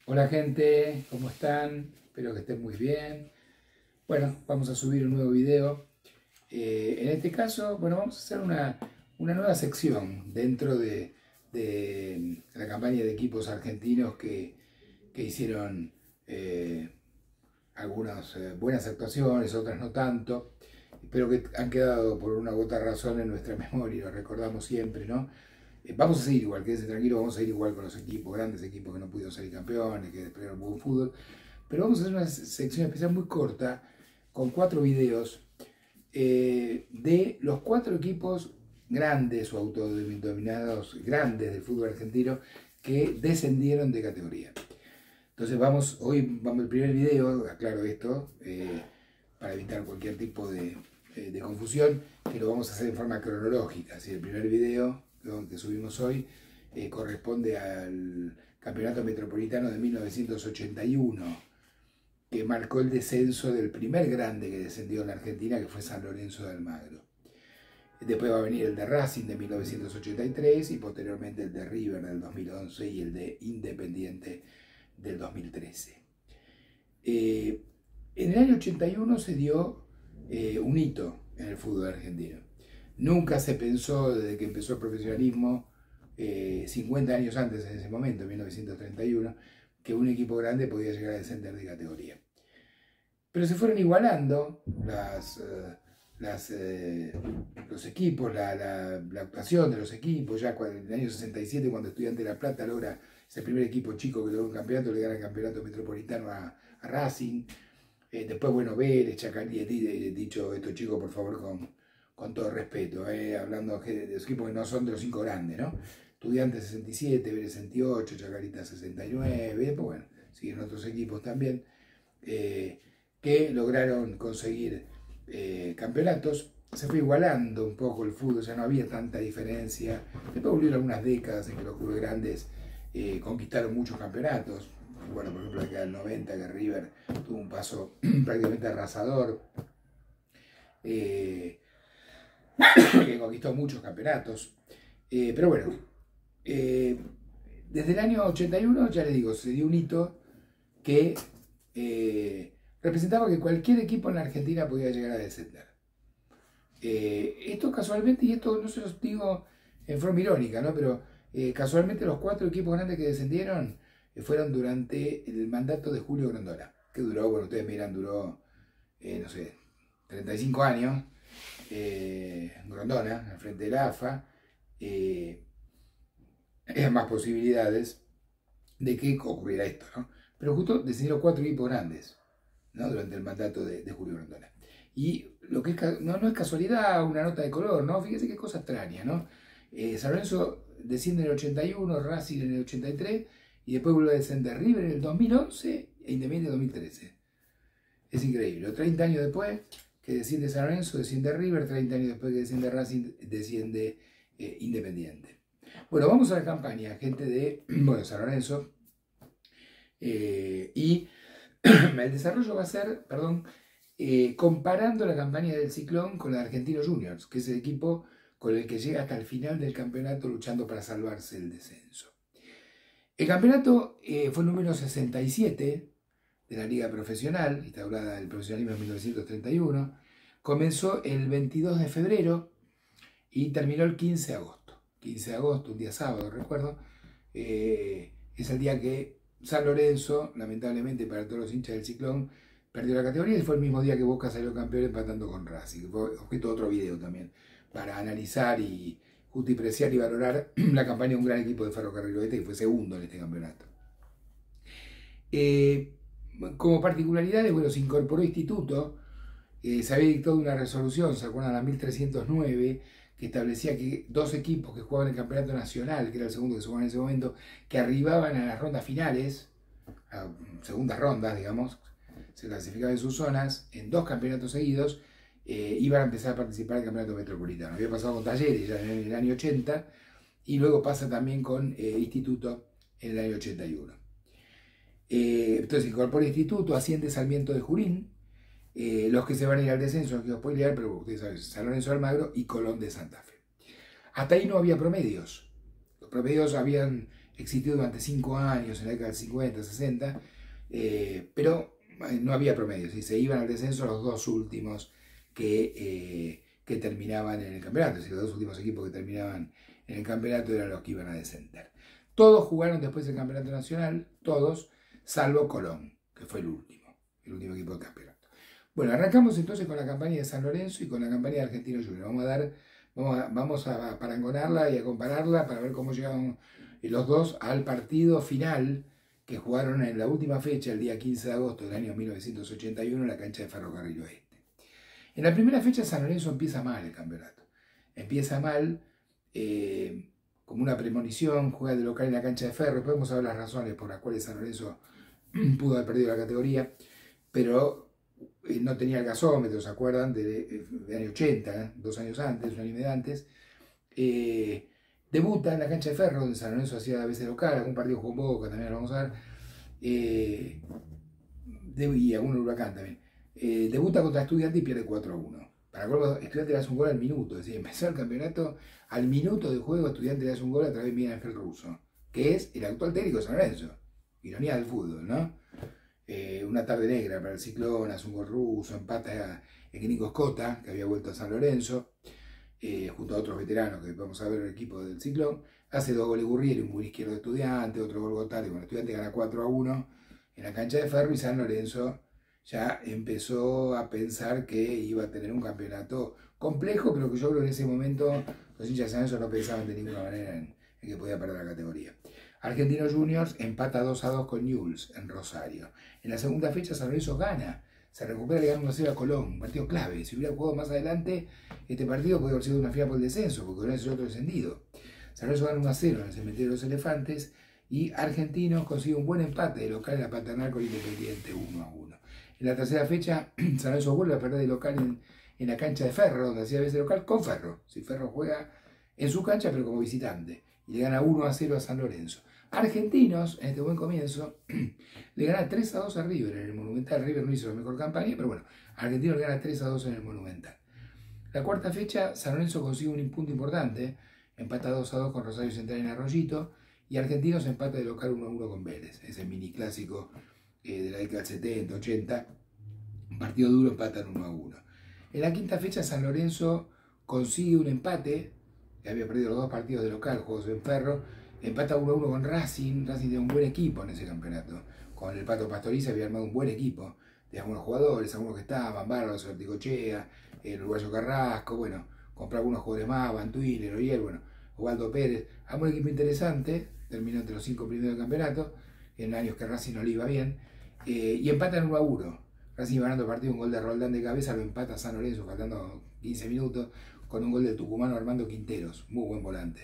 Hola gente, ¿cómo están? Espero que estén muy bien. Bueno, vamos a subir un nuevo video. En este caso, bueno, vamos a hacer una nueva sección dentro de la campaña de equipos argentinos que hicieron algunas buenas actuaciones, otras no tanto, pero que han quedado por una u otra razón en nuestra memoria y lo recordamos siempre, ¿no? Vamos a seguir igual, quédense tranquilo, vamos a ir igual con los equipos, grandes equipos que no pudieron salir campeones, que desplegaron buen fútbol, pero vamos a hacer una sección especial muy corta, con 4 videos, de los 4 equipos grandes o autodenominados grandes del fútbol argentino que descendieron de categoría. Entonces hoy vamos el primer video, aclaro esto, para evitar cualquier tipo de confusión, que lo vamos a hacer en forma cronológica. Así, el primer video que subimos hoy corresponde al Campeonato Metropolitano de 1981, que marcó el descenso del primer grande que descendió en la Argentina, que fue San Lorenzo de Almagro. Después va a venir el de Racing de 1983 y posteriormente el de River del 2011 y el de Independiente del 2013. En el año 81 se dio un hito en el fútbol argentino. Nunca se pensó, desde que empezó el profesionalismo, 50 años antes, en ese momento, en 1931, que un equipo grande podía llegar a descender de categoría. Pero se fueron igualando los equipos, la actuación de los equipos. Ya en el año 67, cuando Estudiantes de La Plata logra, es el primer equipo chico que logra un campeonato, le gana el campeonato metropolitano a Racing. Después, bueno, Vélez, Chacarita, dicho esto, chicos, por favor, con todo respeto, hablando de los equipos que no son de los 5 grandes, ¿no? Estudiantes 67, Vélez 68, Chacarita 69, después, bueno, siguen otros equipos también, que lograron conseguir campeonatos. Se fue igualando un poco el fútbol, ya no había tanta diferencia. Después volvieron algunas décadas en que los clubes grandes conquistaron muchos campeonatos. Bueno, por ejemplo, la década del 90, que River tuvo un paso prácticamente arrasador, que conquistó muchos campeonatos. Pero bueno, desde el año 81, ya les digo, se dio un hito que representaba que cualquier equipo en la Argentina podía llegar a descender. Esto casualmente, y esto no se los digo en forma irónica, ¿no? Pero casualmente los 4 equipos grandes que descendieron fueron durante el mandato de Julio Grondona, que duró, bueno, ustedes miran, duró, no sé, 35 años, Grondona, al frente de la AFA. Hay más posibilidades de que ocurriera esto, ¿no? Pero justo descendieron 4 equipos grandes, ¿no? Durante el mandato de Julio Grondona. Y lo que no es casualidad, una nota de color, ¿no? Fíjense qué cosa extraña, ¿no? San Lorenzo desciende en el 81, Racing en el 83, y después vuelve a descender River en el 2011 e Independiente en el 2013. Es increíble. 30 años después que desciende San Lorenzo, desciende River, 30 años después que desciende Racing, desciende Independiente. Bueno, vamos a la campaña, gente de San Lorenzo. Y el desarrollo va a ser, comparando la campaña del Ciclón con la de Argentinos Juniors, que es el equipo con el que llega hasta el final del campeonato luchando para salvarse el descenso. El campeonato fue el número 67 de la liga profesional, instaurada el profesionalismo en 1931, comenzó el 22 de febrero y terminó el 15 de agosto. 15 de agosto, un día sábado, recuerdo, es el día que San Lorenzo, lamentablemente para todos los hinchas del Ciclón, perdió la categoría, y fue el mismo día que Boca salió campeón empatando con Racing. Fue objeto de otro video también, para analizar y justipreciar y valorar la campaña de un gran equipo de Ferrocarril Oeste, que fue segundo en este campeonato. Como particularidades, bueno, se incorporó instituto, se había dictado una resolución, ¿se acuerdan? La 1309, que establecía que 2 equipos que jugaban el campeonato nacional, que era el segundo que se jugaba en ese momento, que arribaban a las rondas finales, a segundas rondas, digamos, se clasificaban en sus zonas, en 2 campeonatos seguidos, iban a empezar a participar en el campeonato metropolitano. Había pasado con Talleres ya en el año 80, y luego pasa también con Instituto en el año 81. Entonces incorpora Instituto, asciende Sarmiento de Junín, los que se van a ir al descenso, no quiero spoilear, pero ustedes saben, San Lorenzo de Almagro y Colón de Santa Fe. Hasta ahí no había promedios. Los promedios habían existió durante 5 años, en la década del 50, 60, pero no había promedio, ¿sí? Se iban al descenso los dos últimos que terminaban en el campeonato, es decir, los dos últimos equipos que terminaban en el campeonato eran los que iban a descender. Todos jugaron después el campeonato nacional, todos, salvo Colón, que fue el último equipo del campeonato. Bueno, arrancamos entonces con la campaña de San Lorenzo y con la campaña de Argentinos Juniors. Vamos a parangonarla y a compararla para ver cómo llegaron los dos al partido final que jugaron en la última fecha, el día 15 de agosto del año 1981, en la cancha de Ferrocarril Oeste. En la primera fecha San Lorenzo empieza mal el campeonato. Empieza mal, como una premonición, juega de local en la cancha de Ferro. Podemos saber las razones por las cuales San Lorenzo pudo haber perdido la categoría, pero no tenía el gasómetro, ¿se acuerdan? De año 80, 2 años antes, un año y medio antes. Debuta en la cancha de Ferro, donde San Lorenzo hacía a veces local, algún partido con Boca, también lo vamos a ver, y algún Huracán también. Debuta contra Estudiantes y pierde 4-1. Para colmo, Estudiantes le hace un gol al minuto, es decir, empezó el campeonato, al minuto de juego Estudiantes le hace un gol a través de Miguel Ángel Russo, que es el actual técnico de San Lorenzo. Ironía del fútbol, ¿no? Una tarde negra para el Ciclón, hace un gol ruso, empata en Nico Escota, que había vuelto a San Lorenzo, junto a otros veteranos que vamos a ver el equipo del Ciclón. Hace 2 goles Gurriel, un buen izquierdo de Estudiantes, otro gol Gotari. Bueno, Estudiantes gana 4-1 en la cancha de Ferro y San Lorenzo ya empezó a pensar que iba a tener un campeonato complejo, pero que yo creo que en ese momento los hinchas de San Lorenzo no pensaban de ninguna manera en que podía perder la categoría. Argentinos Juniors empata 2-2 con Newell's en Rosario. En la segunda fecha San Lorenzo gana, se recupera y gana 1-0 a Colón, un partido clave. Si hubiera jugado más adelante, este partido podría haber sido una final por el descenso, porque Colón es otro descendido. San Lorenzo gana 1-0 en el cementerio de los Elefantes y Argentinos consigue un buen empate de local en la Paternal con Independiente 1-1. En la tercera fecha, San Lorenzo vuelve a perder de local en la cancha de Ferro, donde hacía veces local con Ferro. Si Ferro juega en su cancha, pero como visitante, y le gana 1-0 a San Lorenzo. Argentinos, en este buen comienzo, le gana 3-2 a River en el Monumental. River no hizo la mejor campaña, pero bueno, Argentinos le gana 3-2 en el Monumental. La cuarta fecha, San Lorenzo consigue un punto importante, empata 2-2 con Rosario Central en Arroyito, y Argentinos empata de local 1-1 con Vélez, ese mini clásico de la década del 70, 80, un partido duro, empatan 1-1. En la quinta fecha, San Lorenzo consigue un empate, que había perdido los 2 partidos de local, juegos en Ferro, empata 1-1 con Racing. Racing tiene un buen equipo en ese campeonato. Con el Pato Pastoriza había armado un buen equipo de algunos jugadores, algunos que estaban, Bárbaro, Ortigochea, el uruguayo Carrasco, bueno, compró algunos jugadores más, Bantuil, Oriel, bueno, Osvaldo Pérez, a un equipo interesante, terminó entre los 5 primeros del campeonato, en años que Racing no le iba bien, y empatan 1-1. Racing ganando el partido, un gol de Roldán de cabeza, lo empata San Lorenzo, faltando 15 minutos, con un gol del tucumano Armando Quinteros, muy buen volante.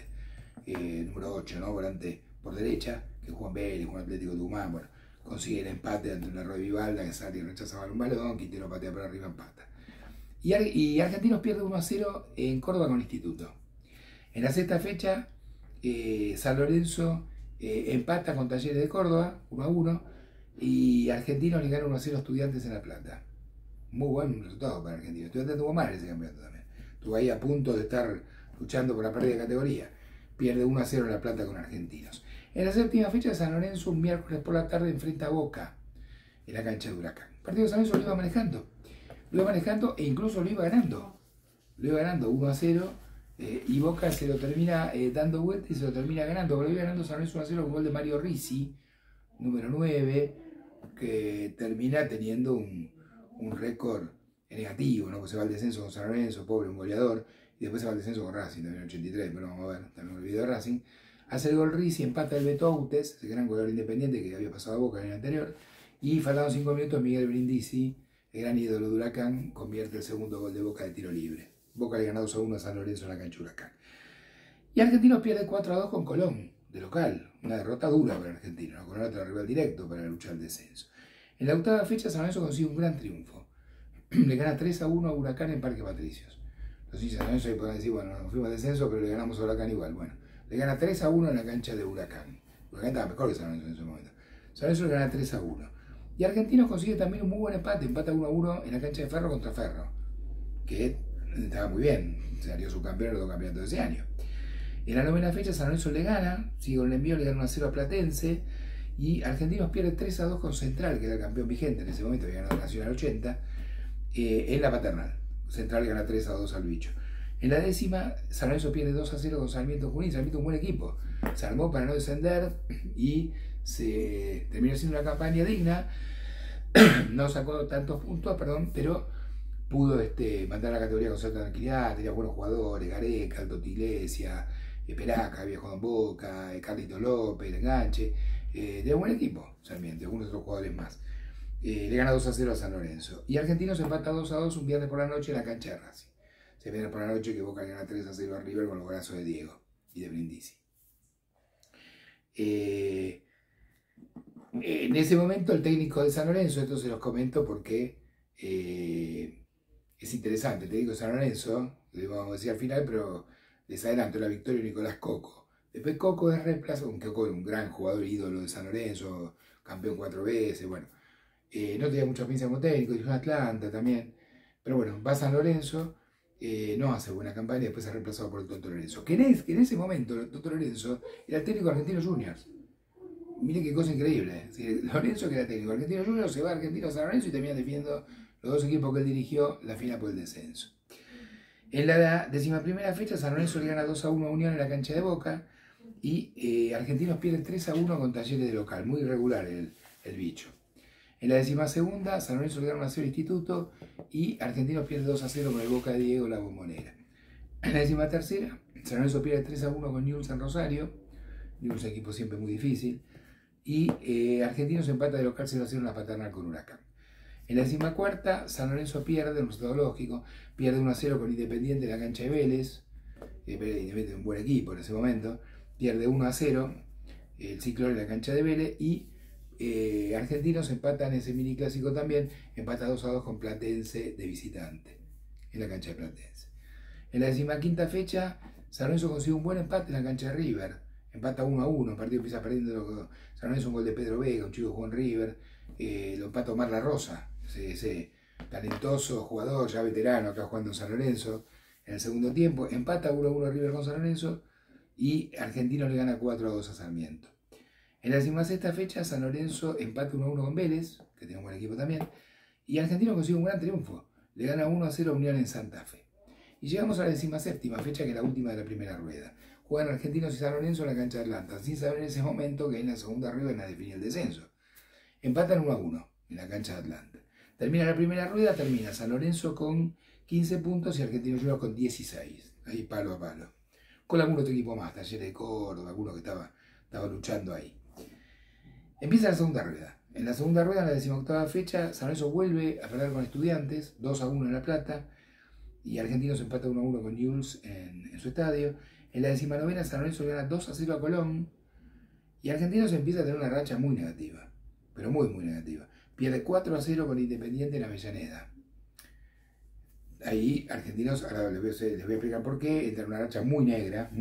Número 8, ¿no? Volante por derecha, que juega en Vélez, juega en Atlético Tucumán, bueno, consigue el empate ante un error de Vivalda, que sale y rechaza un balón, Quintero patea por arriba, empata. Y Argentinos pierde 1-0 en Córdoba con Instituto. En la sexta fecha, San Lorenzo empata con Talleres de Córdoba, 1-1, y Argentinos le gana 1-0 a Estudiantes en La Plata. Muy buen resultado para Argentinos. Estudiantes tuvo mal ese campeonato también. Estuvo ahí a punto de estar luchando por la pérdida de categoría. Pierde 1-0 en La Plata con Argentinos. En la séptima fecha, San Lorenzo, un miércoles por la tarde, enfrenta a Boca en la cancha de Huracán. El partido de San Lorenzo lo iba manejando. Lo iba manejando e incluso lo iba ganando. Lo iba ganando 1-0 y Boca se lo termina dando vuelta y se lo termina ganando. Pero lo iba ganando San Lorenzo 1-0 con un gol de Mario Ricci, número 9, que termina teniendo un récord negativo, ¿no? Pues se va al descenso con San Lorenzo, pobre, un goleador, y después se va al descenso con Racing, también en 83, pero vamos a ver, también el video de Racing. Hace el gol Ricci, empata el Beto Autes, ese gran goleador independiente que había pasado a Boca en el anterior, y faltando 5 minutos, Miguel Brindisi, el gran ídolo de Huracán, convierte el segundo gol de Boca de tiro libre. Boca le gana 2-1 a San Lorenzo en la cancha Huracán. Y Argentinos pierde 4-2 con Colón, de local, una derrota dura para Argentinos, ¿no? Con otro rival directo para luchar el descenso. En la octava fecha, San Lorenzo consigue un gran triunfo. Le gana 3-1 a Huracán en Parque Patricios. Los hinchas de San Lorenzo ahí pueden decir, bueno, nos fuimos al descenso, pero le ganamos a Huracán igual. Bueno, le gana 3-1 en la cancha de Huracán. Huracán estaba mejor que San Lorenzo en ese momento. San Lorenzo le gana 3-1. Y Argentinos consigue también un muy buen empate, empata 1-1 en la cancha de Ferro contra Ferro, que estaba muy bien, salió subcampeón en los 2 campeonatos de ese año. En la novena fecha San Lorenzo le gana, sigue con el envío, le gana 1-0 a Platense, y Argentinos pierde 3-2 con Central, que era el campeón vigente en ese momento, había ganado Nacional 80, en la Paternal. Central gana 3-2 al Bicho. En la décima, San Lorenzo pierde 2-0 con Sarmiento Junín. Sarmiento es un buen equipo, se armó para no descender y se terminó siendo una campaña digna. No sacó tantos puntos, perdón, pero pudo mandar a la categoría con cierta tranquilidad. Tenía buenos jugadores: Gareca, Aldo Iglesia, Peraca, había jugado en Boca, Carlito López, Enganche. De buen equipo, Sarmiento, algunos otros jugadores más. Le gana 2-0 a San Lorenzo. Y Argentinos empata 2-2 un viernes por la noche en la cancha de Racing. Se viernes por la noche que Boca le gana 3-0 a River con los brazos de Diego y de Brindisi. En ese momento el técnico de San Lorenzo, esto se los comento porque es interesante, el técnico de San Lorenzo, lo vamos a decir al final, pero les adelanto: la victoria de Nicolás Coco. Después Coco es reemplazo, aunque Coco era un gran jugador, ídolo de San Lorenzo, campeón 4 veces, bueno. No tenía mucha experiencia como técnico, dirigió en Atlanta también, pero bueno, va a San Lorenzo, no hace buena campaña y después es reemplazado por el Toto Lorenzo. Que en ese momento el Toto Lorenzo era el técnico de Argentinos Juniors. Miren qué cosa increíble. Lorenzo, que era técnico de Argentinos Juniors, se va a Argentinos a San Lorenzo y termina definiendo los dos equipos que él dirigió la final por el descenso. En la 11ª fecha, San Lorenzo le gana 2-1 a Unión en la cancha de Boca y Argentinos pierde 3-1 con Talleres de local. Muy irregular el Bicho. En la 12ª, San Lorenzo le gana 1-0 al Instituto y Argentinos pierde 2-0 con el Boca de Diego La Bombonera. En la 13ª, San Lorenzo pierde 3-1 con Newell's en Rosario. Newell's, equipo siempre muy difícil. Y Argentinos empata de local 0-0 en la Paternal con Huracán. En la 14ª, San Lorenzo pierde, un resultado lógico, pierde 1-0 con Independiente en la cancha de Vélez. Independiente es un buen equipo en ese momento. Pierde 1-0 el Ciclón en la cancha de Vélez y Argentinos empatan ese mini clásico también, empata 2-2 con Platense de visitante, en la cancha de Platense. En la 15ª fecha, San Lorenzo consigue un buen empate en la cancha de River, empata 1-1, el partido empieza perdiendo San Lorenzo, un gol de Pedro Vega, un chico que jugó en River, lo empata Omar La Rosa, ese talentoso jugador, ya veterano, acá jugando en San Lorenzo. En el segundo tiempo, empata 1-1 River con San Lorenzo y Argentinos le gana 4-2 a Sarmiento. En la 16ª fecha, San Lorenzo empata 1-1 con Vélez, que tiene un buen equipo también, y Argentinos consigue un gran triunfo, le gana 1-0 a Unión en Santa Fe. Y llegamos a la 17ª fecha, que es la última de la primera rueda. Juegan Argentinos y San Lorenzo en la cancha de Atlanta, sin saber en ese momento que en la segunda rueda la define el descenso. Empatan 1-1 en la cancha de Atlanta. Termina la primera rueda, termina San Lorenzo con 15 puntos y Argentinos Juniors con 16, ahí palo a palo. Con algún otro equipo más, Talleres de Córdoba, alguno que estaba luchando ahí. Empieza la segunda rueda. En la segunda rueda, en la 18ª fecha, San Lorenzo vuelve a perder con Estudiantes, 2-1 en La Plata, y Argentinos empata 1-1 con Newell's en su estadio. En la 19ª, San Lorenzo gana 2-0 a Colón, y Argentinos empieza a tener una racha muy negativa, pero muy negativa. Pierde 4-0 con Independiente en Avellaneda. Ahí Argentinos, ahora les voy a explicar por qué, entra en una racha muy negra,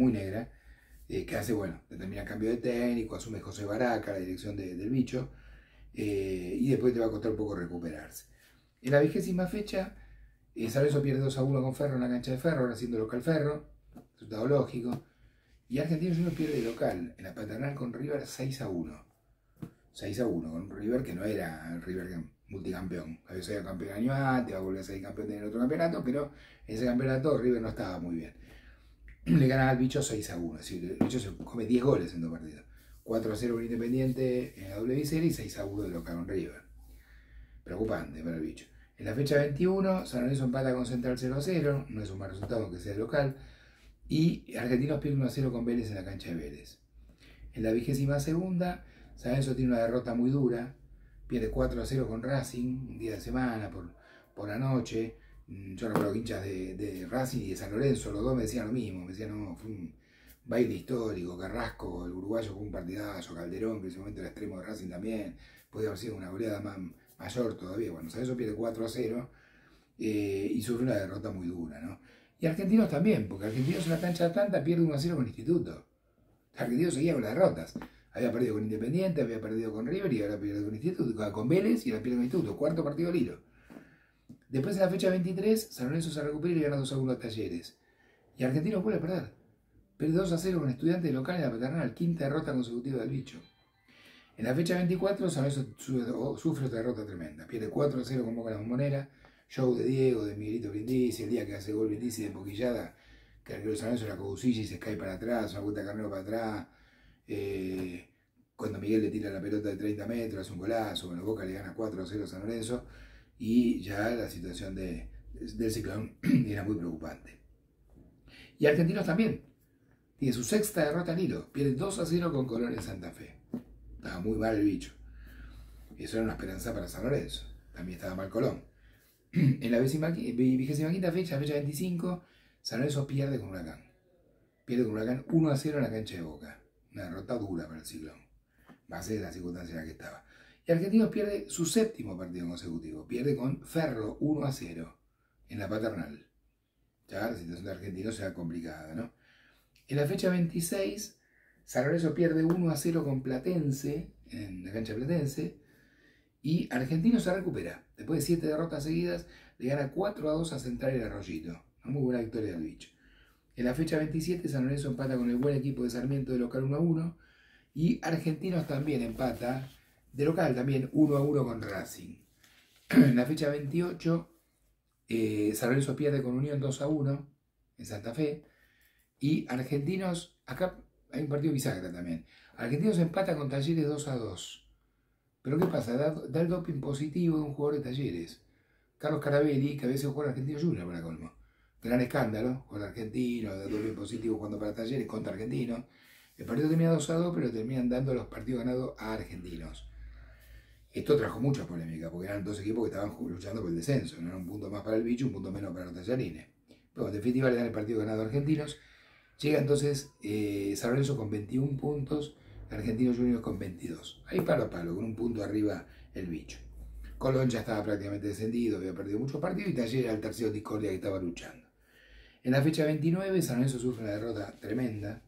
que hace, bueno, determina cambio de técnico, asume José Baraca la dirección del Bicho, y después te va a costar un poco recuperarse. En la 20ª fecha, San Lorenzo pierde 2-1 con Ferro en la cancha de Ferro, ahora siendo local Ferro, resultado lógico, y Argentinos Juniors pierde local en la Paternal con River 6-1. 6-1, con un River que no era el River multicampeón. Había sido campeón el año antes, va a volver a ser campeón en otro campeonato, pero en ese campeonato River no estaba muy bien. Le gana al Bicho 6-1, es decir, el Bicho se come 10 goles en 2 partidos. 4-0 con Independiente en la doble visera y 6-1 de local con River. Preocupante para el Bicho. En la fecha 21, San Lorenzo empata con Central 0-0, no es un mal resultado aunque sea local, y Argentinos pierde 1-0 con Vélez en la cancha de Vélez. En la 22ª, San Lorenzo tiene una derrota muy dura, pierde 4-0 con Racing, un día de semana, por la noche. Yo recuerdo que hinchas de Racing y de San Lorenzo, los dos me decían lo mismo, me decían, no, fue un baile histórico, Carrasco, el uruguayo fue un partidazo, Calderón, que en ese momento era extremo de Racing también, podía haber sido una goleada mayor todavía. Bueno, San Lorenzo pierde 4-0 y sufre una derrota muy dura, ¿no? Y Argentinos también, porque Argentinos en la cancha de Atlanta pierde 1-0 con Instituto. Argentinos seguía con las derrotas. Había perdido con Independiente, había perdido con River y ahora pierde con Instituto, con Vélez y ahora pierde con Instituto. Cuarto partido al hilo. Después en la fecha 23, San Lorenzo se recupera y gana 2-1 a Talleres. Y Argentinos vuelve a perder. pierde 2-0 con Estudiantes local en la Paternal, quinta derrota consecutiva del bicho. En la fecha 24, San Lorenzo sufre otra derrota tremenda. Pierde 4-0 con Boca en la Bombonera. Show de Diego, de Miguelito Brindisi, el día que hace gol Brindisi de emboquillada, que el arquero de San Lorenzo la cogusilla y se cae para atrás, una vuelta de Carnero para atrás. Cuando Miguel le tira la pelota de 30 metros, hace un golazo. Bueno, Boca le gana 4-0 a San Lorenzo. Y ya la situación del Ciclón era muy preocupante. Y Argentinos también. Tiene su sexta derrota al hilo. Pierde 2-0 con Colón en Santa Fe. Estaba muy mal el bicho. Eso era una esperanza para San Lorenzo. También estaba mal Colón. En la 25ª fecha, fecha 25, San Lorenzo pierde con Huracán. Pierde con Huracán 1-0 en la cancha de Boca. Una derrota dura para el Ciclón. Más de la circunstancia en la que estaba. Y Argentinos pierde su séptimo partido consecutivo. Pierde con Ferro 1-0 en la Paternal. Ya la situación de Argentinos será complicada, ¿no? En la fecha 26, San Lorenzo pierde 1-0 con Platense, en la cancha Platense, y Argentinos se recupera. Después de 7 derrotas seguidas, le gana 4-2 a Central el Arroyito. Una muy buena victoria del bicho. En la fecha 27, San Lorenzo empata con el buen equipo de Sarmiento de local 1-1, y Argentinos también empata, de local también 1-1 con Racing. En la fecha 28, San Lorenzo pierde con Unión 2-1 en Santa Fe. Y Argentinos, acá hay un partido bisagra también. Argentinos empata con Talleres 2-2. Pero ¿qué pasa? Da el doping positivo de un jugador de Talleres. Carlos Carabelli, que a veces juega Argentino Junior para colmo. Gran escándalo, juega Argentino, da doping positivo jugando para Talleres contra Argentinos. El partido termina 2-2, pero terminan dando los partidos ganados a Argentinos. Esto trajo mucha polémica, porque eran dos equipos que estaban luchando por el descenso. No era un punto más para el bicho, un punto menos para los tallarines. Pero en definitiva le dan el partido ganado a Argentinos. Llega entonces San Lorenzo con 21 puntos, Argentinos Juniors con 22. Ahí palo a palo, con un punto arriba el bicho. Colón ya estaba prácticamente descendido, había perdido muchos partidos y Talleres era el tercero discordia que estaba luchando. En la fecha 29, San Lorenzo sufre una derrota tremenda.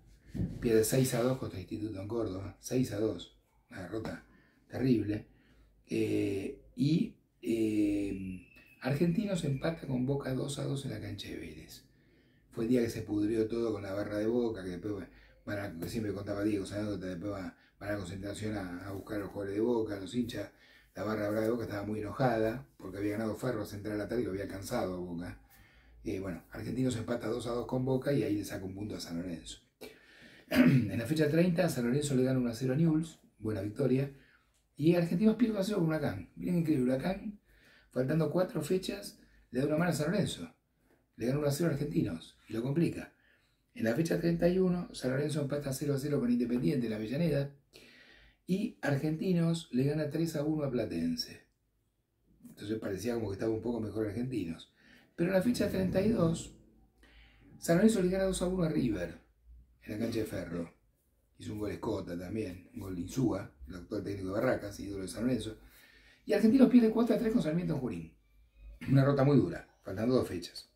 Pierde 6-2 contra Instituto en Córdoba. 6-2, una derrota terrible. Argentinos empata con Boca 2-2 en la cancha de Vélez. Fue el día que se pudrió todo con la barra de Boca, que después que siempre contaba Diego, después van a la concentración a buscar a los jugadores de Boca, a los hinchas. La barra de Boca estaba muy enojada porque había ganado Ferro Central a la tarde y lo había cansado a Boca. Bueno, Argentinos empata 2-2 con Boca y ahí le saca un punto a San Lorenzo. En la fecha 30, San Lorenzo le gana 1-0 a Newell's, buena victoria. Y Argentinos pierde 1-0 con Huracán. Miren increíble, Huracán, faltando 4 fechas, le da una mano a San Lorenzo. Le gana 1-0 a Argentinos y lo complica. En la fecha 31, San Lorenzo empata 0-0 con Independiente en la Avellaneda. Y Argentinos le gana 3-1 a Platense. Entonces parecía como que estaba un poco mejor Argentinos. Pero en la fecha 32, San Lorenzo le gana 2-1 a River en la cancha de Ferro. Hizo un gol Escota también, un gol de Insúa, el actual técnico de Barracas, ídolo de San Lorenzo. Y Argentinos pierde 4-3 con Sarmiento en Junín. Una derrota muy dura, faltando 2 fechas.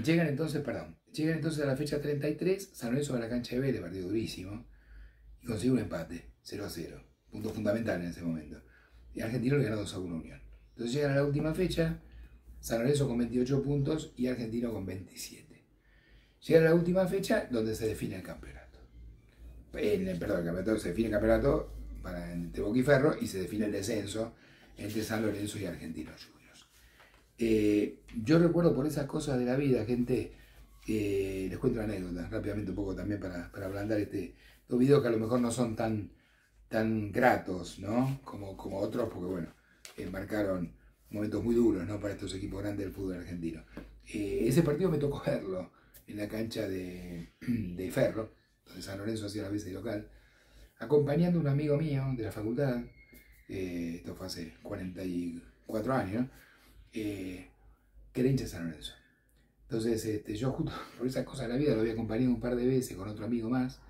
Llegan entonces a la fecha 33, San Lorenzo va a la cancha de Vélez, partido durísimo, y consigue un empate, 0-0, punto fundamental en ese momento. Y Argentino le gana 2-1 a Unión. Entonces llegan a la última fecha, San Lorenzo con 28 puntos y Argentino con 27. Llegan a la última fecha donde se define el campeonato. El campeonato se define el campeonato entre Boca y Ferro y se define el descenso entre San Lorenzo y Argentinos Juniors. Yo recuerdo por esas cosas de la vida, gente, les cuento una anécdota rápidamente un poco también para ablandar estos videos que a lo mejor no son tan gratos, ¿no? como otros, porque bueno, marcaron momentos muy duros, ¿no? Para estos equipos grandes del fútbol argentino. Ese partido me tocó verlo en la cancha de Ferro, donde San Lorenzo hacía las veces de local, acompañando a un amigo mío de la facultad. Esto fue hace 44 años, ¿no? Que era hincha de San Lorenzo. Entonces yo justo por esas cosas de la vida lo había acompañado un par de veces con otro amigo más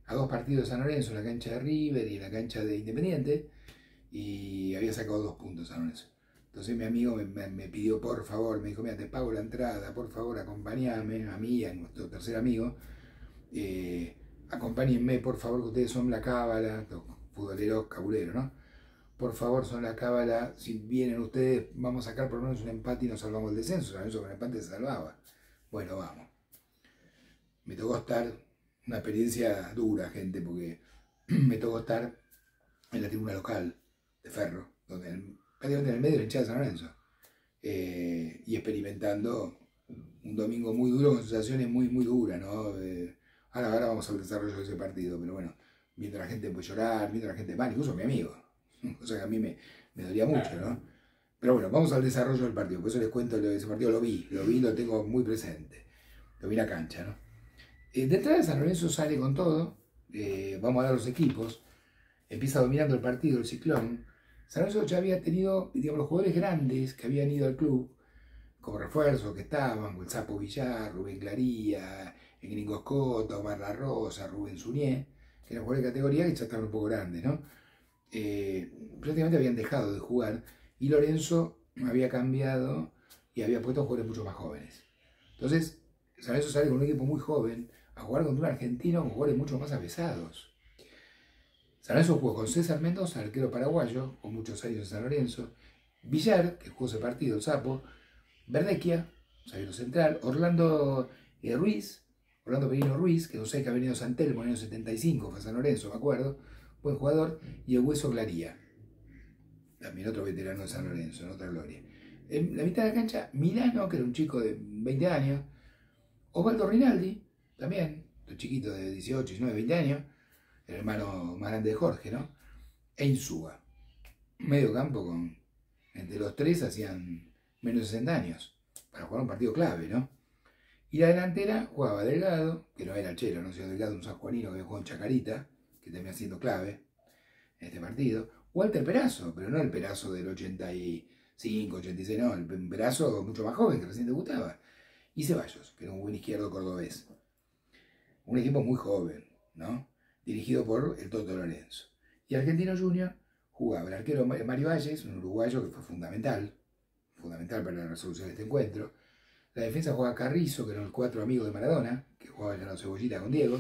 a 2 partidos de San Lorenzo, en la cancha de River y en la cancha de Independiente, y había sacado 2 puntos San Lorenzo. Entonces mi amigo me pidió, por favor, me dijo: mira, te pago la entrada, por favor, acompáñame, a mí y a nuestro tercer amigo, acompáñenme, por favor, que ustedes son la cábala, los futboleros cabuleros, ¿no? Por favor, son la cábala, si vienen ustedes, vamos a sacar por lo menos un empate y nos salvamos el descenso. San Lorenzo con el empate se salvaba. Bueno, vamos. Me tocó estar, una experiencia dura, gente, porque me tocó estar en la tribuna local de Ferro, donde prácticamente en el medio de la hinchada de San Lorenzo, y experimentando un domingo muy duro con sensaciones muy duras, ¿no? Ahora vamos al desarrollo de ese partido, pero bueno, viendo a la gente pues llorar, viendo a la gente mal, incluso a mi amigo, cosa que a mí me dolía mucho, ¿no? Pero bueno, vamos al desarrollo del partido, por eso les cuento, ese partido lo tengo muy presente, lo vi en la cancha, ¿no? De entrada San Lorenzo sale con todo, vamos a dar los equipos, empieza dominando el partido, el Ciclón. San Lorenzo ya había tenido, digamos, los jugadores grandes que habían ido al club, como refuerzo que estaban, el Sapo Villar, Rubén Claría, el Gringo Escota, Omar La Rosa, Rubén Suñé, que eran jugadores de categoría que ya estaban un poco grandes, ¿no? Prácticamente habían dejado de jugar y Lorenzo había cambiado y había puesto jugadores mucho más jóvenes. Entonces, San Lorenzo sale con un equipo muy joven a jugar contra un argentino con jugadores mucho más avesados. San Lorenzo jugó con César Mendoza, arquero paraguayo, con muchos años en San Lorenzo, Villar, que jugó ese partido, el Sapo, Verdecchia, zaguero central, Orlando Ruiz, Orlando Perino Ruiz, que no sé que ha venido a San Telmo en el año 75, fue a San Lorenzo, me acuerdo, buen jugador, y el Hueso Claría, también otro veterano de San Lorenzo, en otra gloria. En la mitad de la cancha, Milano, que era un chico de 20 años, Osvaldo Rinaldi, también, un chiquito de 18, 19, 20 años, el hermano más grande de Jorge, ¿no? E Insúa. Medio campo con, entre los tres hacían menos de 60 años, para jugar un partido clave, ¿no? Y la delantera jugaba Delgado, que no era el Chelo, no sino Delgado, un sanjuanino que había jugado en Chacarita, que termina siendo clave en este partido. Walter Perazo, pero no el Perazo del 85, 86, no, el Perazo mucho más joven, que recién debutaba. Y Ceballos, que era un buen izquierdo cordobés. Un equipo muy joven, ¿no? Dirigido por el Toto Lorenzo. Y Argentino Junior jugaba el arquero Mario Valles, un uruguayo que fue fundamental para la resolución de este encuentro. La defensa jugaba Carrizo, que eran los 4 amigos de Maradona, que jugaba en la Cebollita con Diego.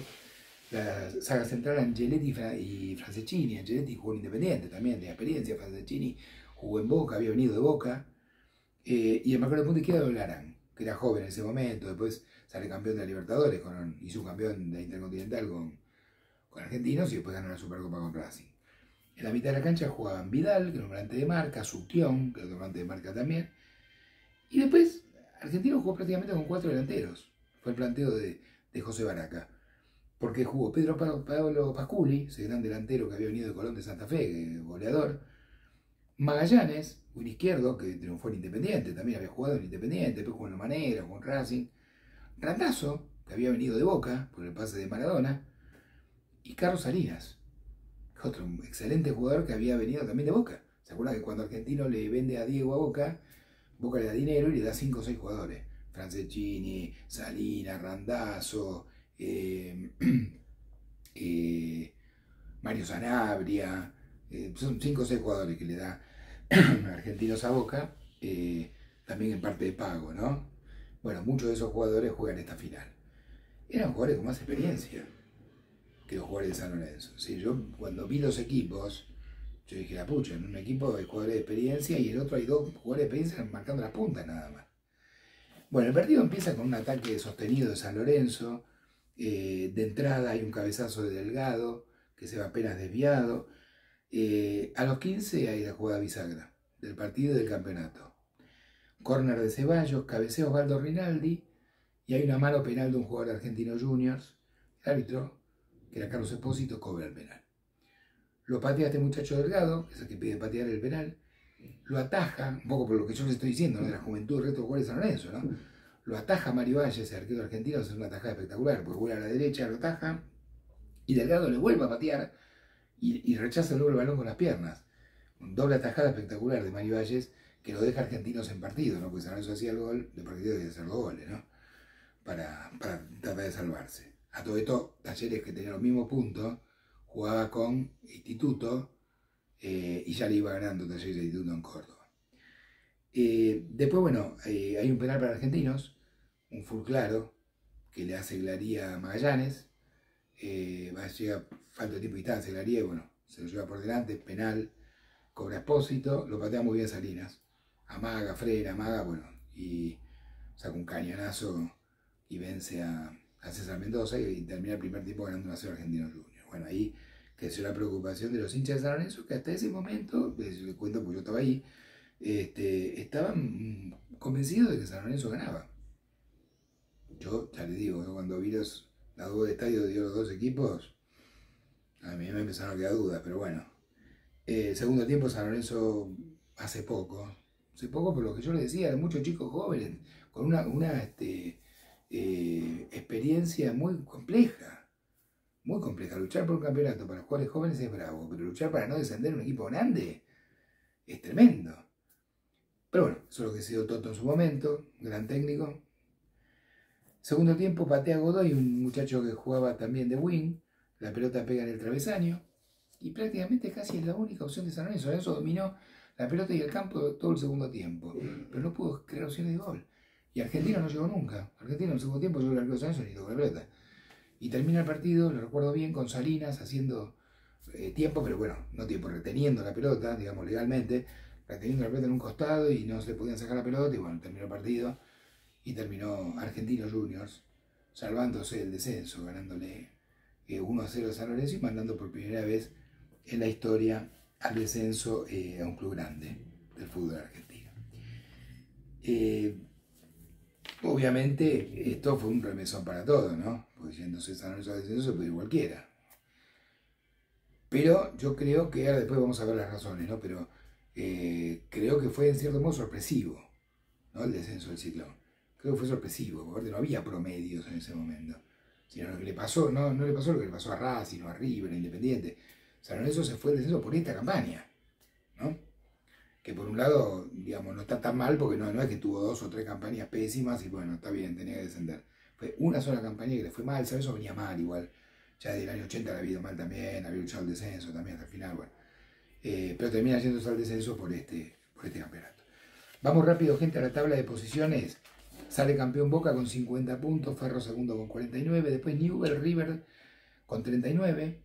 La saga central Angeletti y Franceschini. Angeletti jugó en Independiente también, de experiencia. Franceschini jugó en Boca, había venido de Boca. Y el marcador de punta izquierda Larán, que era joven en ese momento. Después sale campeón de la Libertadores, hizo un campeón de Intercontinental con Argentinos y después ganó la Supercopa con Racing. En la mitad de la cancha jugaban Vidal, que era un volante de marca, Sutión, que era un volante de marca también. Y después, Argentino jugó prácticamente con 4 delanteros. Fue el planteo de José Baraca. Porque jugó Pedro Pablo Pasculi, ese gran delantero que había venido de Colón de Santa Fe, goleador. Magallanes, un izquierdo que triunfó en Independiente, también había jugado en Independiente, después jugó en La Manera, con Racing. Randazzo, que había venido de Boca por el pase de Maradona. Y Carlos Salinas, otro excelente jugador que había venido también de Boca. ¿Se acuerdan que cuando Argentino le vende a Diego a Boca, Boca le da dinero y le da 5 o 6 jugadores? Franceschini, Salinas, Randazzo, Mario Sanabria, son 5 o 6 jugadores que le da Argentinos a Boca, también en parte de pago, ¿no? Bueno, muchos de esos jugadores juegan esta final. Eran jugadores con más experiencia que los jugadores de San Lorenzo. ¿Sí? Yo cuando vi los equipos, yo dije, la pucha, en un equipo hay jugadores de experiencia y en el otro hay 2 jugadores de experiencia marcando las puntas nada más. Bueno, el partido empieza con un ataque sostenido de San Lorenzo. De entrada hay un cabezazo de Delgado que se va apenas desviado. A los 15 hay la jugada bisagra del partido y del campeonato. Córner de Ceballos, cabeceo Osvaldo Rinaldi y hay una mano penal de un jugador de Argentino Juniors. El árbitro, que era Carlos Espósito, cobra el penal. Lo patea este muchacho Delgado, que es el que pide patear el penal. Lo ataja, un poco por lo que yo les estoy diciendo, ¿no? De la juventud del resto de jugadores de San Lorenzo, ¿no? Lo ataja Mario Valles, el arquero argentino, hace una atajada espectacular, porque vuela a la derecha, lo ataja, y Delgado le vuelve a patear y rechaza luego el balón con las piernas. Un doble atajada espectacular de Mario Valles que lo deja Argentinos en partido, ¿no? Porque San Lorenzo hacía el gol, de partido debe hacer 2 goles, ¿no? Para tratar de salvarse. A todo esto, Talleres, que tenía los mismos puntos, jugaba con Instituto y ya le iba ganando Talleres e Instituto en Córdoba. Después, bueno, hay un penal para Argentinos, un full claro, que le hace Glaría a Magallanes. Llega falta de tiempo y distancia, Glaría, bueno, se lo lleva por delante, penal, cobra Espósito, lo patea muy bien Salinas. Amaga, frena, amaga, bueno, y saca un cañonazo y vence a César Mendoza y termina el primer tiempo ganando 1-0 Argentinos Juniors. Bueno, ahí creció la preocupación de los hinchas de San Lorenzo, que hasta ese momento, les cuento porque yo estaba ahí, estaban convencidos de que San Lorenzo ganaba. Yo ya les digo, cuando vi las dos de estadio de los dos equipos, a mí me empezaron a quedar dudas, pero bueno. Segundo tiempo San Lorenzo hace poco por lo que yo les decía, eran muchos chicos jóvenes, con una experiencia muy compleja. Muy compleja. Luchar por un campeonato para los jugadores jóvenes es bravo, pero luchar para no descender un equipo grande es tremendo. Pero bueno, eso es lo que se dio Toto en su momento, gran técnico. Segundo tiempo patea Godoy, un muchacho que jugaba también de wing, la pelota pega en el travesaño y prácticamente casi es la única opción de San Lorenzo. San Lorenzo dominó la pelota y el campo todo el segundo tiempo, pero no pudo crear opciones de gol. Y Argentina no llegó nunca. Argentina en el segundo tiempo llegó al arco de San Lorenzo y tocó la pelota. Y termina el partido, lo recuerdo bien, con Salinas haciendo tiempo, pero bueno, no tiempo, reteniendo la pelota, digamos legalmente, reteniendo la pelota en un costado y no se podían sacar la pelota, y bueno, terminó el partido y terminó Argentinos Juniors salvándose el descenso, ganándole 1-0 a San Lorenzo y mandando por primera vez en la historia al descenso a un club grande del fútbol argentino. Obviamente esto fue un remesón para todos, ¿no? Porque yéndose San Lorenzo al descenso se puede ir cualquiera. Pero yo creo que ahora después vamos a ver las razones, ¿no? Pero creo que fue en cierto modo sorpresivo, ¿no? El descenso del Ciclón. Creo que fue sorpresivo, porque no había promedios en ese momento. Sino lo que le pasó, no le pasó lo que le pasó a Racing, o a River, a Independiente. San Lorenzo se fue al descenso por esta campaña, ¿no? Que por un lado, digamos, no está tan mal porque no es que tuvo 2 o 3 campañas pésimas y bueno, está bien, tenía que descender. Fue una sola campaña que le fue mal, ¿sabes? Eso venía mal igual. Ya desde el año 80 le había ido mal también, había luchado el descenso también hasta el final, bueno. Pero termina yéndose al descenso por este campeonato. Vamos rápido, gente, a la tabla de posiciones. Sale campeón Boca con 50 puntos, Ferro segundo con 49, después Newell's, River con 39,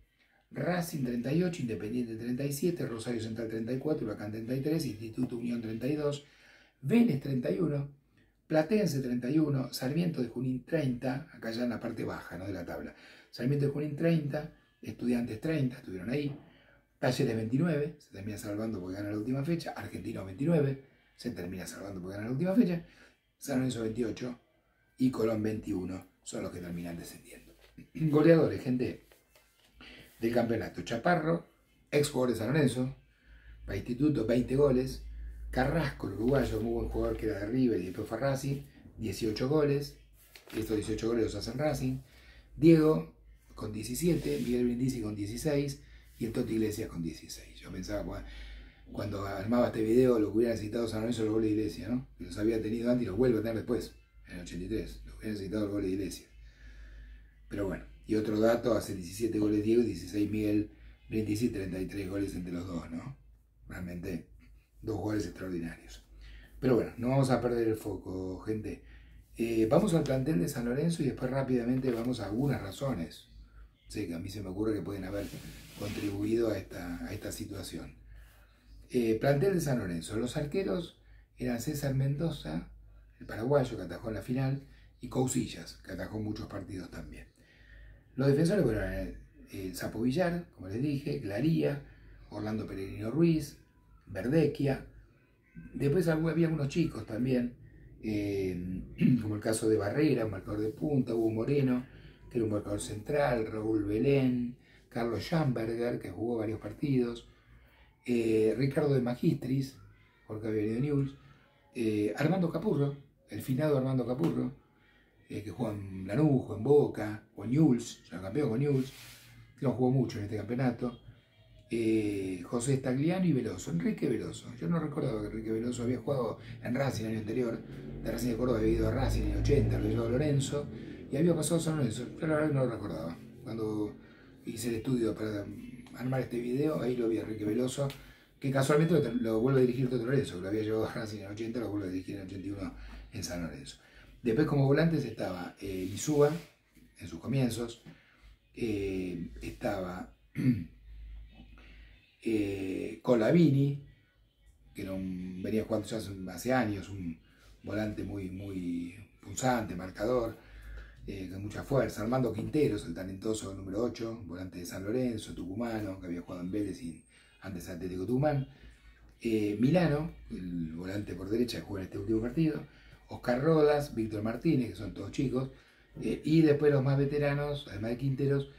Racing 38, Independiente 37, Rosario Central 34, Huracán 33, Instituto Unión 32, Vélez 31, Platense 31, Sarmiento de Junín 30, acá ya en la parte baja, ¿no?, de la tabla. Sarmiento de Junín 30, Estudiantes 30, estuvieron ahí, Talleres 29, se termina salvando porque gana la última fecha, Argentinos 29, se termina salvando porque gana la última fecha, San Lorenzo 28 y Colón 21 son los que terminan descendiendo. Goleadores, gente, del campeonato: Chaparro, ex jugador de San Lorenzo, para Instituto 20 goles, Carrasco, el uruguayo, muy buen jugador que era de River y después fue Racing, 18 goles, estos 18 goles los hacen Racing, Diego con 17, Miguel Brindisi con 16 y el Toti Iglesias con 16. Yo pensaba, cuando armaba este video, lo que hubiera necesitado San Lorenzo los goles de Iglesias, ¿no? Que los había tenido antes y los vuelve a tener después, en el 83, los hubiera necesitado los goles de Iglesias. Pero bueno, y otro dato, hace 17 goles Diego y 16 Miguel Brindisi, 33 goles entre los dos, ¿no? Realmente, 2 jugadores extraordinarios. Pero bueno, no vamos a perder el foco, gente. Vamos al plantel de San Lorenzo y después rápidamente vamos a algunas razones. Sé que a mí se me ocurre que pueden haber contribuido a esta situación. Plantel de San Lorenzo. Los arqueros eran César Mendoza, el paraguayo que atajó en la final, y Cousillas, que atajó muchos partidos también. Los defensores fueron Sapo Villar, como les dije, Glaría, Orlando Peregrino Ruiz, Verdecchia. Después había algunos chicos también, como el caso de Barrera, un marcador de punta, Hugo Moreno, que era un marcador central, Raúl Belén, Carlos Schamberger, que jugó varios partidos, Ricardo de Magistris, porque había venido Newell's, Armando Capurro, el finado Armando Capurro, que jugó en Lanús, jugó en Boca, o en Newell's, ya campeón con Newell's, que no jugó mucho en este campeonato, José Stagliano y Veloso, Enrique Veloso. Yo no recordaba que Enrique Veloso había jugado en Racing el año anterior, de Racing de Córdoba había ido a Racing en el 80, lo llevó Lorenzo, y había pasado a San Lorenzo. Yo la verdad no lo recordaba. Cuando hice el estudio para armar este video, ahí lo vi a Enrique Veloso, que casualmente lo vuelve a dirigir Toto Lorenzo, que lo había llevado a Racing en el 80, lo vuelve a dirigir en el 81 en San Lorenzo. Después como volantes estaba Lisúa, en sus comienzos, estaba Colavini, que venía jugando ya hace años, un volante muy punzante, marcador. con mucha fuerza. Armando Quinteros, el talentoso número 8, volante de San Lorenzo, tucumano, que había jugado en Vélez y antes Atlético Tucumán. Milano, el volante por derecha que juega en este último partido. Oscar Rodas, Víctor Martínez, que son todos chicos. Y después los más veteranos, además de Quinteros,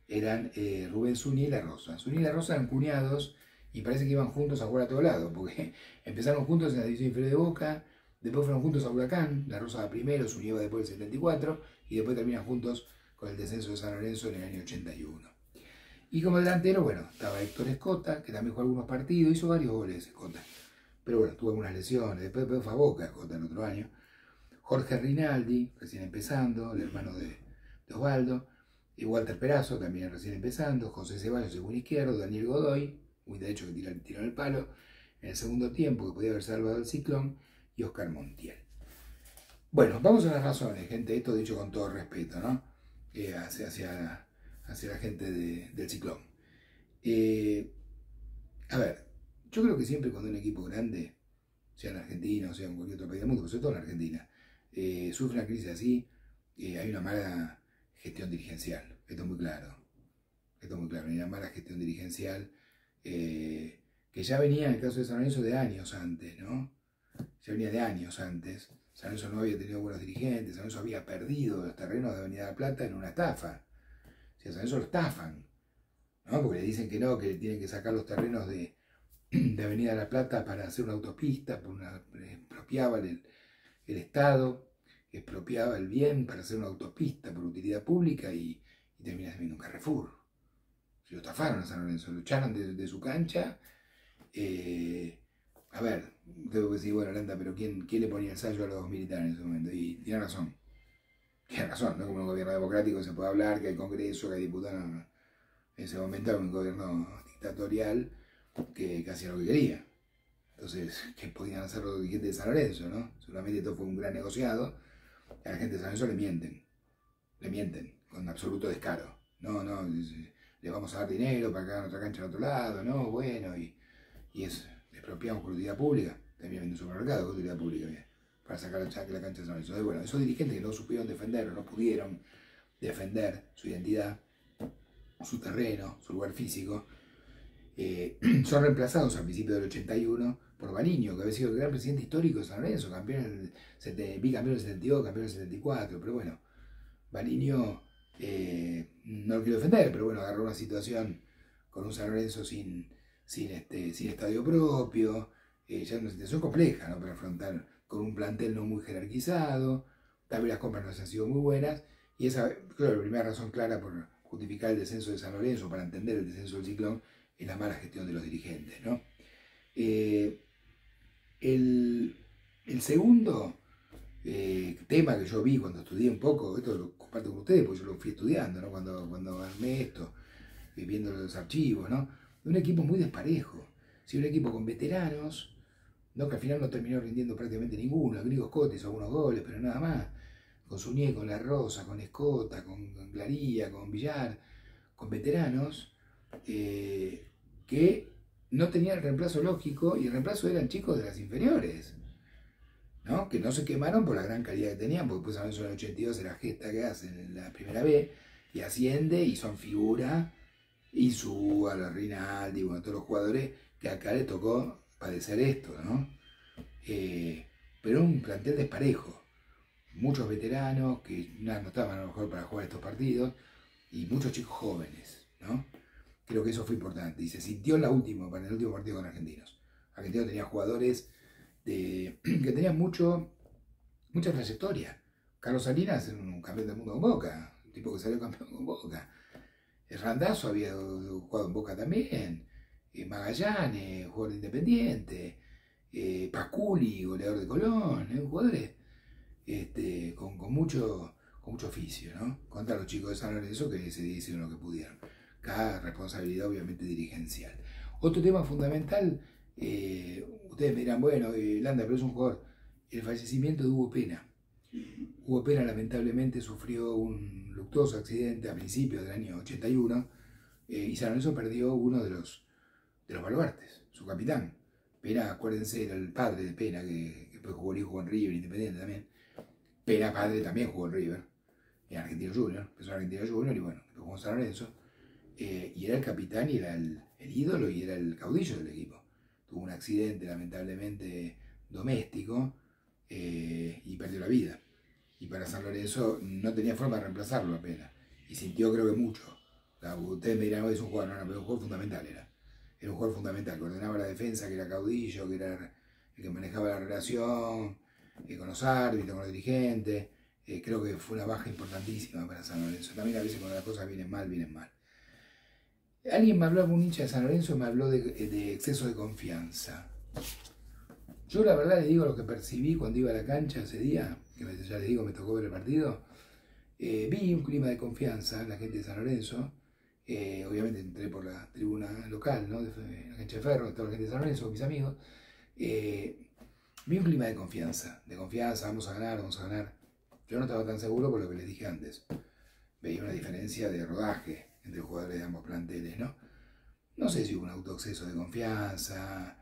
eran Rubén Zuni y La Rosa. Zuni y La Rosa eran cuñados y parece que iban juntos a jugar a todo lado, porque empezaron juntos en la división inferior de Boca, después fueron juntos a Huracán, La Rosa va primero, Zuni iba después del 74, y después terminan juntos con el descenso de San Lorenzo en el año 81. Y como delantero, bueno, estaba Héctor Escota, que también jugó algunos partidos, hizo varios goles Escota, pero bueno, tuvo algunas lesiones, después fue a Boca Escota en otro año. Jorge Rinaldi, recién empezando, el hermano de Osvaldo, y Walter Perazo, también recién empezando, José Ceballos, según izquierdo, Daniel Godoy, muy de hecho que tiró el palo, en el segundo tiempo, que podía haber salvado el Ciclón, y Oscar Montiel. Bueno, vamos a las razones, gente, esto dicho con todo respeto, ¿no? Hacia la gente del Ciclón. A ver, yo creo que siempre cuando un equipo grande, sea en Argentina o sea en cualquier otro país del mundo, pero sobre todo en Argentina, sufre una crisis así, hay una mala gestión dirigencial. Esto es muy claro. Esto es muy claro. Hay una mala gestión dirigencial que ya venía en el caso de San Lorenzo de años antes, ¿no? Ya venía de años antes. San Lorenzo no había tenido buenos dirigentes, San Lorenzo había perdido los terrenos de Avenida La Plata en una estafa. O sea, San Lorenzo lo estafan, ¿no? Porque le dicen que no, que tienen que sacar los terrenos de Avenida La Plata para hacer una autopista, expropiaba el Estado, expropiaba el bien para hacer una autopista por utilidad pública y termina siendo un Carrefour. Se lo estafaron a San Lorenzo, lo echaron de su cancha. A ver, tengo que decir, bueno, Landa, pero ¿quién le ponía el sallo a los militares en ese momento? Y tiene razón, no como un gobierno democrático se puede hablar, que hay congreso, que hay diputados. En ese momento era un gobierno dictatorial que hacía lo que quería. Entonces, ¿qué podían hacer los dirigentes de San Lorenzo, no? Seguramente esto fue un gran negociado. A la gente de San Lorenzo le mienten, con absoluto descaro. No, le vamos a dar dinero para que hagan otra cancha en otro lado, no, bueno, y eso, le expropiamos por utilidad pública, también en un supermercado con utilidad pública, bien, para sacar la cancha de San Lorenzo. Entonces, bueno, esos dirigentes que no supieron defender o no pudieron defender su identidad, su terreno, su lugar físico, son reemplazados a principios del 81 por Bariño, que había sido el gran presidente histórico de San Lorenzo, bicampeón del 72, campeón del 74, pero bueno, Bariño no lo quiero defender, pero bueno, agarró una situación con un San Lorenzo sin estadio propio, ya una situación compleja, ¿no? Para afrontar con un plantel no muy jerarquizado, tal vez las compras no han sido muy buenas, y esa, creo, la primera razón clara por justificar el descenso de San Lorenzo, para entender el descenso del Ciclón, es la mala gestión de los dirigentes, ¿no? El segundo tema que yo vi cuando estudié un poco, esto lo comparto con ustedes porque yo lo fui estudiando, ¿no? Cuando armé esto, viendo los archivos, ¿no? De un equipo muy desparejo, ¿sí? Un equipo con veteranos, ¿no? Que al final no terminó rindiendo prácticamente ninguno. Gringo Scott hizo algunos goles, pero nada más. Con Suñé, con La Rosa, con Escota, con Claría, con Villar, con veteranos que no tenían el reemplazo lógico, y el reemplazo eran chicos de las inferiores, ¿no? Que no se quemaron por la gran calidad que tenían, porque después San Lorenzo en el 82 era gesta que hacen en la primera B, y asciende, y son figura, y a la Rinaldi, bueno, todos los jugadores que acá le tocó padecer esto, ¿no? Pero un plantel desparejo, muchos veteranos que no estaban a lo mejor para jugar estos partidos, y muchos chicos jóvenes, ¿no? Creo que eso fue importante, y se sintió en el último partido con Argentinos. Argentinos tenía jugadores que tenían mucha trayectoria. Carlos Salinas era un campeón del mundo con Boca, un tipo que salió campeón con Boca. Randazzo había jugado en Boca también. Magallanes, jugador de Independiente. Pasculi, goleador de Colón. Jugadores con mucho oficio, ¿no? Contra los chicos de San Lorenzo que se hicieron lo que pudieron. Cada responsabilidad obviamente dirigencial. Otro tema fundamental, ustedes me dirán, bueno, Landa, pero es un jugador. El fallecimiento de Hugo Pena. Hugo Pena lamentablemente sufrió un luctuoso accidente a principios del año 81 y San Lorenzo perdió uno de los baluartes, su capitán. Pena, acuérdense, era el padre de Pena, que después jugó en River, Independiente también. Pena padre también jugó en River. en Argentino Junior, empezó en Argentino Junior y bueno, después jugó en San Lorenzo, y era el capitán y era el ídolo y era el caudillo del equipo. Tuvo un accidente lamentablemente doméstico y perdió la vida. Y para San Lorenzo no tenía forma de reemplazarlo apenas. Y sintió creo que mucho. O sea, ustedes me dirán, es un jugador, no, pero un jugador fundamental era. Era un jugador fundamental, que ordenaba la defensa, que era caudillo, que era el que manejaba la relación con los árbitros, con los dirigentes. Creo que fue una baja importantísima para San Lorenzo. También a veces cuando las cosas vienen mal, vienen mal. Alguien me habló, un hincha de San Lorenzo, me habló de exceso de confianza. Yo la verdad les digo lo que percibí cuando iba a la cancha ese día, que ya les digo me tocó ver el partido, vi un clima de confianza en la gente de San Lorenzo, obviamente entré por la tribuna local, ¿no? De la cancha de Ferro, toda la gente de San Lorenzo, mis amigos, vi un clima de confianza, vamos a ganar, vamos a ganar. Yo no estaba tan seguro por lo que les dije antes, veía una diferencia de rodaje entre jugadores de ambos planteles, ¿no? No sé si hubo un autoexceso de confianza.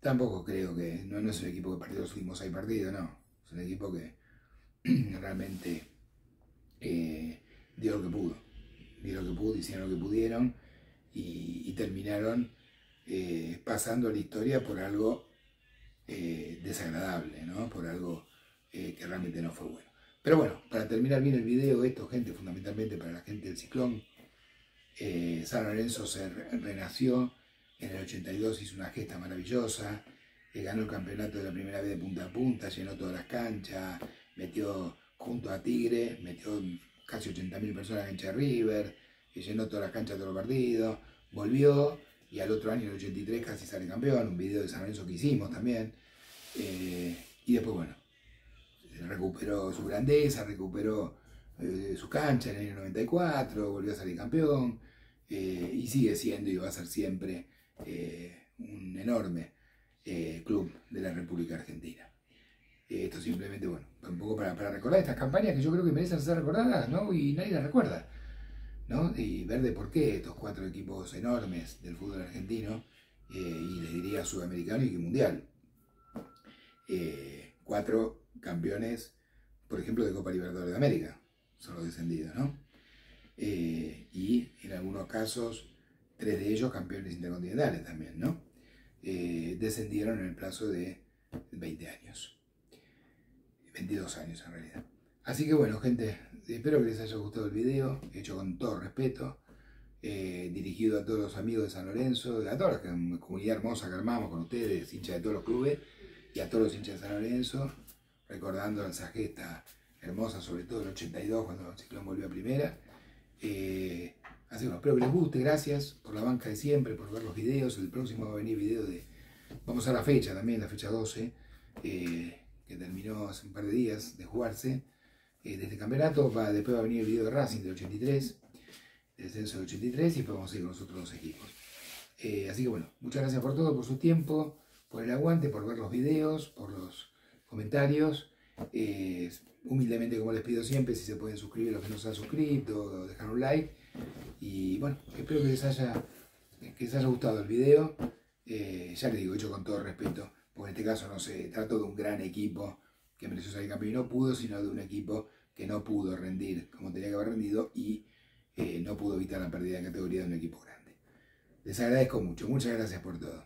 Tampoco creo que, no es un equipo que perdió los últimos 6 partidos, no. Es un equipo que realmente dio lo que pudo. Hicieron lo que pudieron y terminaron pasando a la historia por algo desagradable, ¿no? Por algo que realmente no fue bueno. Pero bueno, para terminar bien el video, esto, gente, fundamentalmente para la gente del Ciclón, San Lorenzo se renació. En el 82 hizo una gesta maravillosa, ganó el campeonato de la primera vez de punta a punta, llenó todas las canchas, metió junto a Tigre, metió casi 80.000 personas en cancha de River, llenó todas las canchas de todos los partidos, volvió y al otro año, en el 83, casi sale campeón, un video de San Lorenzo que hicimos también, y después bueno, recuperó su grandeza, recuperó su cancha en el año 94, volvió a salir campeón, y sigue siendo y va a ser siempre un enorme club de la República Argentina. Esto simplemente, bueno, un poco para recordar estas campañas que yo creo que merecen ser recordadas, ¿no? Y nadie las recuerda, ¿no? Y ver de por qué estos 4 equipos enormes del fútbol argentino, y les diría sudamericano y mundial, 4 campeones, por ejemplo, de Copa Libertadores de América, son los descendidos, ¿no? Y en algunos casos 3 de ellos campeones intercontinentales también, ¿no? Descendieron en el plazo de 20 años, 22 años en realidad. Así que bueno, gente, espero que les haya gustado el video, hecho con todo respeto, dirigido a todos los amigos de San Lorenzo, a toda la comunidad hermosa que armamos con ustedes, hinchas de todos los clubes, y a todos los hinchas de San Lorenzo, recordando esa gesta hermosa, sobre todo el 82, cuando el Ciclón volvió a primera. Así que espero que les guste, gracias por la banca de siempre, por ver los videos. El próximo va a venir video de, vamos a la fecha también, la fecha 12, que terminó hace un par de días de jugarse, de este campeonato. Después va a venir el video de Racing del 83, del descenso del 83, y después vamos a ir con los otros 2 equipos. Así que bueno, muchas gracias por todo, por su tiempo, por el aguante, por ver los videos, por los comentarios. Humildemente, como les pido siempre, si se pueden suscribir los que no se han suscrito, dejar un like. Y bueno, espero que les haya gustado el video. Ya les digo, hecho con todo respeto, porque en este caso no se trató de un gran equipo que mereció salir campeón y no pudo, sino de un equipo que no pudo rendir como tenía que haber rendido y no pudo evitar la pérdida de categoría de un equipo grande. Les agradezco mucho, muchas gracias por todo.